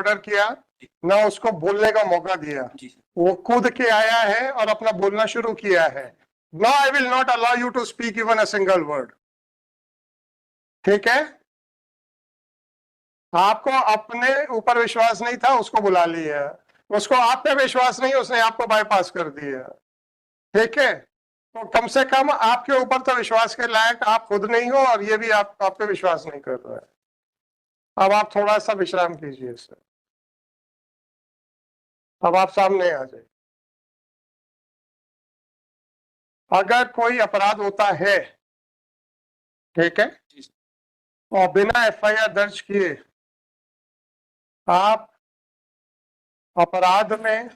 Order किया, ना उसको बोलने का मौका दिया। वो कूद के आया है और अपना बोलना शुरू किया है। No, I will not allow you to speak even a single word. ठीक है, आपको अपने ऊपर विश्वास नहीं था, उसको बुला लिया। उसको आप पे विश्वास नहीं, उसने आपको बाईपास कर दिया। ठीक है, तो कम से कम आपके ऊपर तो विश्वास के लायक आप खुद नहीं हो, और ये भी आप पे विश्वास नहीं कर रहा है। अब आप थोड़ा सा विश्राम कीजिए सर, अब आप सामने आ जाइए। अगर कोई अपराध होता है, ठीक है, और बिना एफआईआर दर्ज किए आप अपराध में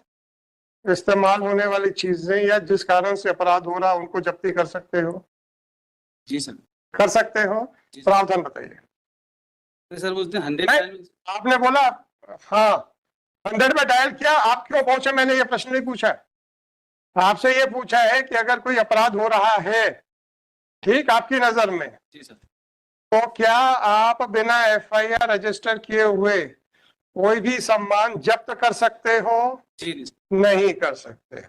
इस्तेमाल होने वाली चीजें या जिस कारण से अपराध हो रहा उनको जब्ती कर सकते हो? जी सर। कर सकते हो। प्रावधान बताइए। तो सर बोलते हैं 100 आपने बोला हाँ 100 में डायल किया, आप क्यों पहुंचे? मैंने ये प्रश्न नहीं पूछा, आपसे ये पूछा है कि अगर कोई अपराध हो रहा है, ठीक, आपकी नजर में, जी सर, तो क्या आप बिना एफआईआर रजिस्टर किए हुए कोई भी सामान जब्त कर सकते हो? जी नहीं कर सकते।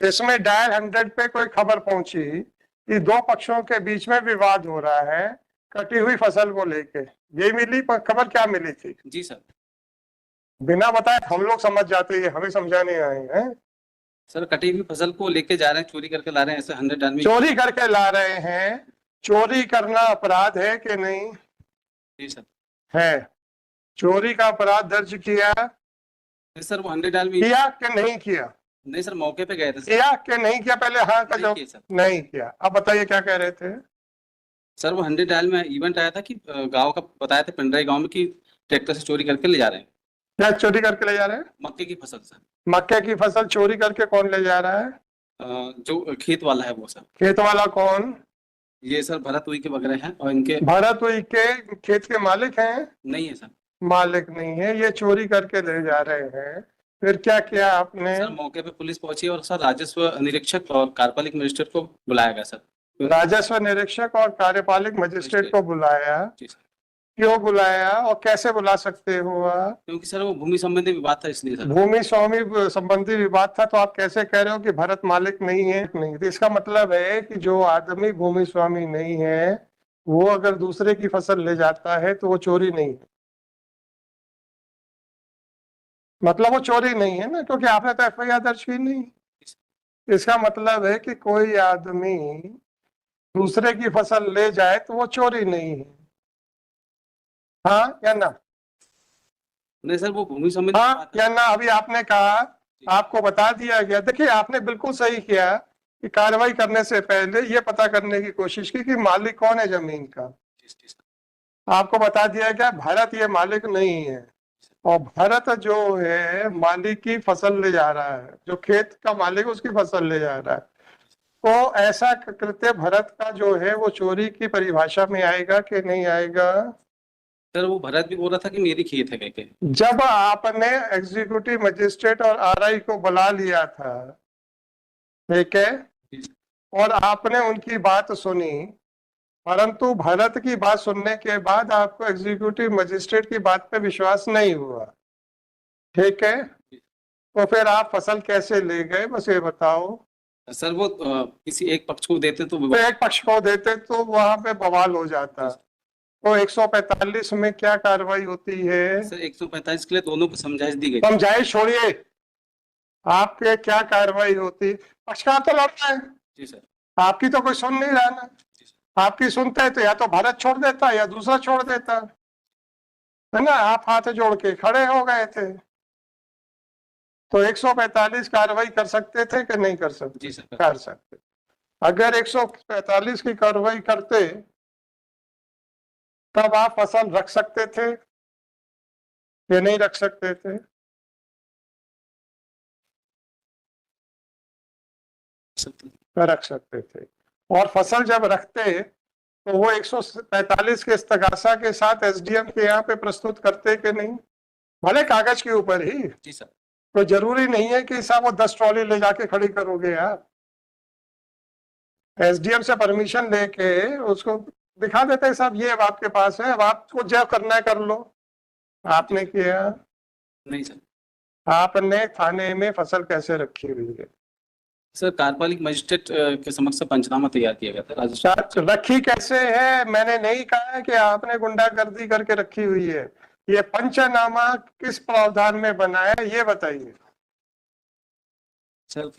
इसमें डायल 100 पे कोई खबर पहुंची कि दो पक्षों के बीच में विवाद हो रहा है कटी हुई फसल को लेके, यही मिली खबर? क्या मिली थी? जी सर। बिना बताए हम लोग समझ जाते हैं, हमें समझाने आए हैं। सर कटी हुई फसल को लेके जा रहे हैं, चोरी करके ला रहे हैं, ऐसे 100 आदमी चोरी करके ला रहे हैं। चोरी करना अपराध है कि नहीं? जी सर। है। चोरी का अपराध दर्ज किया सर वो 100 आदमी किया कि नहीं किया? नहीं सर, मौके पे गए थे सर। किया कि नहीं किया? पहले हाँ का जवाब। नहीं किया सर। नहीं किया। अब बताइए क्या कह रहे थे? सर वो 100 डायल में इवेंट आया था कि गांव का बताया था, पिंडराई गांव में, कि ट्रैक्टर से चोरी करके ले जा रहे हैं क्या चोरी करके ले जा रहे हैं? मक्के की फसल सर। मक्के की फसल चोरी करके कौन ले जा रहा है? जो खेत वाला है वो सर। खेत वाला कौन? ये सर भरत हुई के वगैरह हैं, और इनके भरत हुई के खेत के मालिक हैं? नहीं है सर। मालिक नहीं है, ये चोरी करके ले जा रहे हैं। फिर क्या किया आपने? सर मौके पे पुलिस पहुंची और सर राजस्व निरीक्षक और कार्यपालिक मजिस्ट्रेट को बुलाया गया सर। राजस्व निरीक्षक और कार्यपालिक मजिस्ट्रेट को बुलाया? जी सर। क्यों बुलाया और कैसे बुला सकते हो आप? क्योंकि सर वो भूमि संबंधी विवाद था, इसलिए सर। भूमि स्वामी संबंधी विवाद था, तो आप कैसे कह रहे हो कि भरत मालिक नहीं है? नहीं, तो इसका मतलब है कि जो आदमी भूमि स्वामी नहीं है वो अगर दूसरे की फसल ले जाता है तो वो चोरी नहीं है। मतलब वो चोरी नहीं है ना, क्योंकि आपने तो एफआईआर दर्ज की नहीं। इसका मतलब है कि कोई आदमी दूसरे की फसल ले जाए तो वो चोरी नहीं है। हाँ या ना? नहीं सर, वो भूमि संबंधी हाँ विवाद या ना? अभी आपने कहा, आपको बता दिया गया। देखिए आपने बिल्कुल सही किया कि कार्रवाई करने से पहले ये पता करने की कोशिश की कि मालिक कौन है जमीन का। आपको बता दिया गया भरत ये मालिक नहीं है, और भरत जो है मालिक की फसल ले जा रहा है, जो खेत का मालिक उसकी फसल ले जा रहा है। तो ऐसा कृत्य भरत का जो है वो चोरी की परिभाषा में आएगा कि नहीं आएगा? सर वो भरत भी बोल रहा था कि मेरी खेत है कहके। जब आपने एग्जीक्यूटिव मजिस्ट्रेट और आरआई को बुला लिया था, ठीक है, और आपने उनकी बात सुनी, परंतु भरत की बात सुनने के बाद आपको एग्जीक्यूटिव मजिस्ट्रेट की बात पे विश्वास नहीं हुआ, ठीक है, तो फिर आप फसल कैसे ले गए? बस ये बताओ। सर वो किसी एक पक्ष को देते तो तो एक पक्ष को देते तो वहां पे बवाल हो जाता। तो 145 में क्या कार्रवाई होती है? सर 145 के लिए दोनों को समझाइश दी गई। समझाइश छोड़िए, आपके क्या कार्रवाई होती? पक्षकार तो लड़ना है। जी सर। आपकी तो कोई सुन नहीं रहा ना। आपकी सुनते तो या तो भारत छोड़ देता या दूसरा छोड़ देता, है ना? आप हाथ जोड़ के खड़े हो गए थे। तो 145 कार्रवाई कर सकते थे कि नहीं कर सकते? जी सर। कर सकते। अगर 145 की कार्रवाई करते तब आप फसल रख सकते थे या नहीं रख सकते थे? रख सकते थे। और फसल जब रखते तो वो 145 के इस्तगासा के साथ एसडीएम के यहाँ पे प्रस्तुत करते कि नहीं? भले कागज के ऊपर ही। जी सर। तो जरूरी नहीं है कि साहब वो 10 ट्रॉली ले जाके खड़ी करोगे आप। एसडीएम से परमिशन लेके उसको दिखा देते हैं, साहब ये अब आपके पास है, अब आपको जो करना है कर लो। आपने किया। नहीं सर। आपने थाने में फसल कैसे रखी हुई है? सर कार्यपालिक मजिस्ट्रेट के समक्ष पंचनामा तैयार किया गया था राजस्थान। रखी कैसे है? मैंने नहीं कहा है कि आपने गुंडागर्दी करके रखी हुई है। ये पंचनामा किस प्रावधान में बना है ये बताइए। सर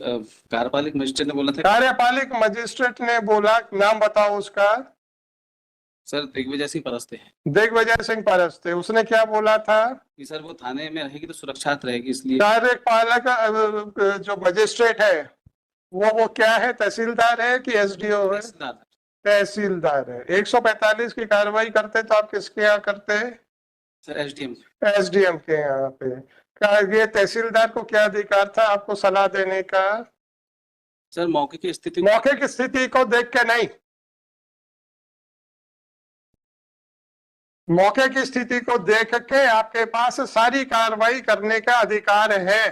कार्यपालिक मजिस्ट्रेट ने बोला था। कार्यपालिक मजिस्ट्रेट ने बोला, नाम बताओ उसका। सर दिग्विजय सिंह परस्ते हैं। दिग्विजय सिंह परस्ते, उसने क्या बोला था? कि सर वो थाने में रहेगी तो सुरक्षित रहेगी, इसलिए। कार्यपालक जो मजिस्ट्रेट है वो क्या है? तहसीलदार है कि एसडीओ है? तहसीलदार। तहसीलदार है। 145 की कार्रवाई करते तो आप किसके यहाँ करते? Sir SDM. एसडीएम के यहाँ पे। ये तहसीलदार को क्या अधिकार था आपको सलाह देने का? सर मौके की स्थिति। मौके की स्थिति को देख के नहीं, मौके की स्थिति को देख के आपके पास सारी कार्रवाई करने का अधिकार है।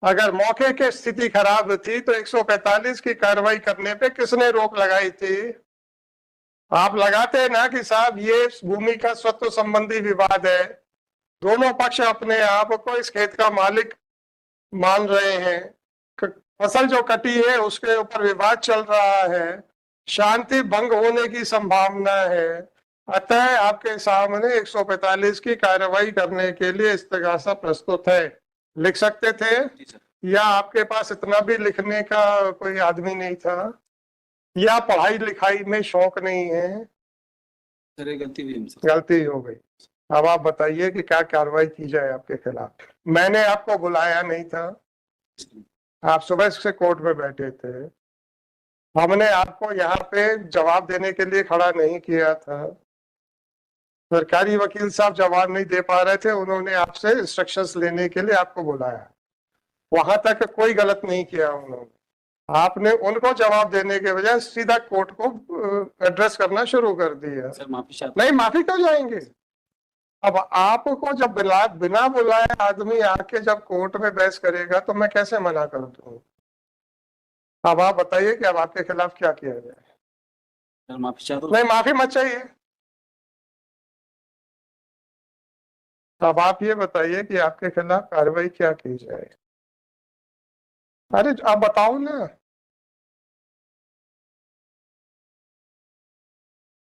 अगर मौके की स्थिति खराब थी तो 145 की कार्रवाई करने पे किसने रोक लगाई थी? आप लगाते ना कि साहब ये भूमि का स्वत्व संबंधी विवाद है, दोनों पक्ष अपने आप को इस खेत का मालिक मान रहे हैं, फसल जो कटी है उसके ऊपर विवाद चल रहा है, शांति भंग होने की संभावना है, अतः आपके सामने 145 की कार्रवाई करने के लिए इस्तगासा प्रस्तुत है। लिख सकते थे या आपके पास इतना भी लिखने का कोई आदमी नहीं था, या पढ़ाई लिखाई में शौक नहीं है? सर ये गलती हुई हमसे। गलती हो गई। अब आप बताइए कि क्या कार्रवाई की जाए आपके खिलाफ। मैंने आपको बुलाया नहीं था, आप सुबह से कोर्ट में बैठे थे, हमने आपको यहाँ पे जवाब देने के लिए खड़ा नहीं किया था। सरकारी वकील साहब जवाब नहीं दे पा रहे थे, उन्होंने आपसे इंस्ट्रक्शंस लेने के लिए आपको बुलाया। वहां तक कोई गलत नहीं किया उन्होंने, आपने उनको जवाब देने के बजाय सीधा कोर्ट को एड्रेस करना शुरू कर दिया। सर माफी चाहता नहीं, माफी क्यों जाएंगे? अब आपको जब बिना बुलाए आदमी आके जब कोर्ट में बहस करेगा तो मैं कैसे मना कर दूं? अब आप बताइए कि अब आपके खिलाफ क्या किया जाए। सर माफी चाहता हूं। नहीं, माफी मत चाहिए। अब आप ये बताइए कि आपके खिलाफ कार्रवाई क्या की जाए। अरे आप बताओ ना।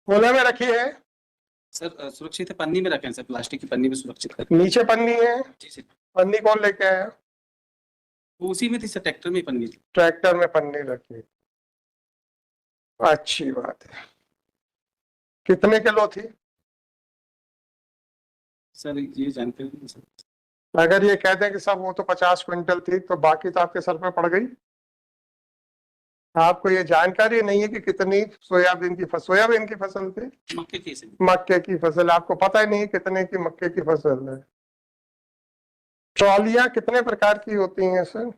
कोने में रखी है? सर सुरक्षित है, पन्नी में रखें सर, प्लास्टिक की पन्नी में सुरक्षित रखें। नीचे पन्नी है? जी सर। पन्नी कौन लेके आया? वो उसी में थी सर, ट्रैक्टर में ही पन्नी थी। ट्रैक्टर में पन्नी रखी, अच्छी बात है। कितने किलो थी? सर ये जानकारी नहीं सर। अगर ये कह दें कि साहब वो तो 50 क्विंटल थी तो बाकी तो आपके सर पे पड़ गई। आपको ये जानकारी नहीं है कि कितनी सोयाबीन की फसल थी? मक्के की सर। मक्के की फसल, आपको पता ही नहीं है कितने की मक्के की फसल है। ट्रॉलियां कितने प्रकार की होती हैं सर?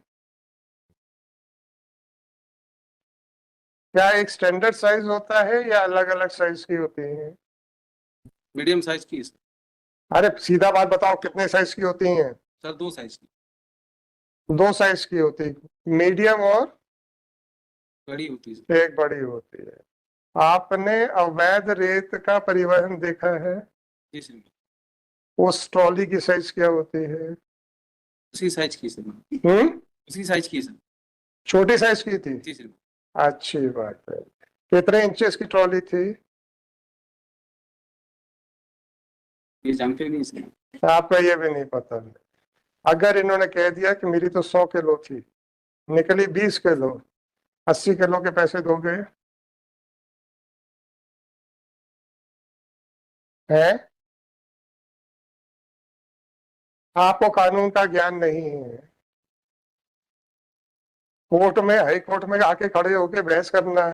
क्या एक स्टैंडर्ड साइज होता है या अलग अलग साइज की होती है? मीडियम साइज की सर। अरे सीधा बात बताओ, कितने साइज की होती हैं? सर 2 साइज की। 2 साइज की होती है, मीडियम और बड़ी होती है। एक बड़ी होती है। आपने अवैध रेत का परिवहन देखा है? जी सर। उस ट्रॉली की साइज क्या होती है? उसी साइज की सर। उसी साइज की सर। छोटी साइज की थी? जी सर। अच्छी बात है। कितने इंचेस की ट्रॉली थी? ये जानकारी नहीं सर। आपको ये भी नहीं पता? अगर इन्होंने कह दिया कि मेरी तो 100 किलो थी, निकली 20 किलो, 80 किलो के पैसे दोगे? हैं? आपको कानून का ज्ञान नहीं है। कोर्ट में, हाई कोर्ट में आके खड़े होके बहस करना है।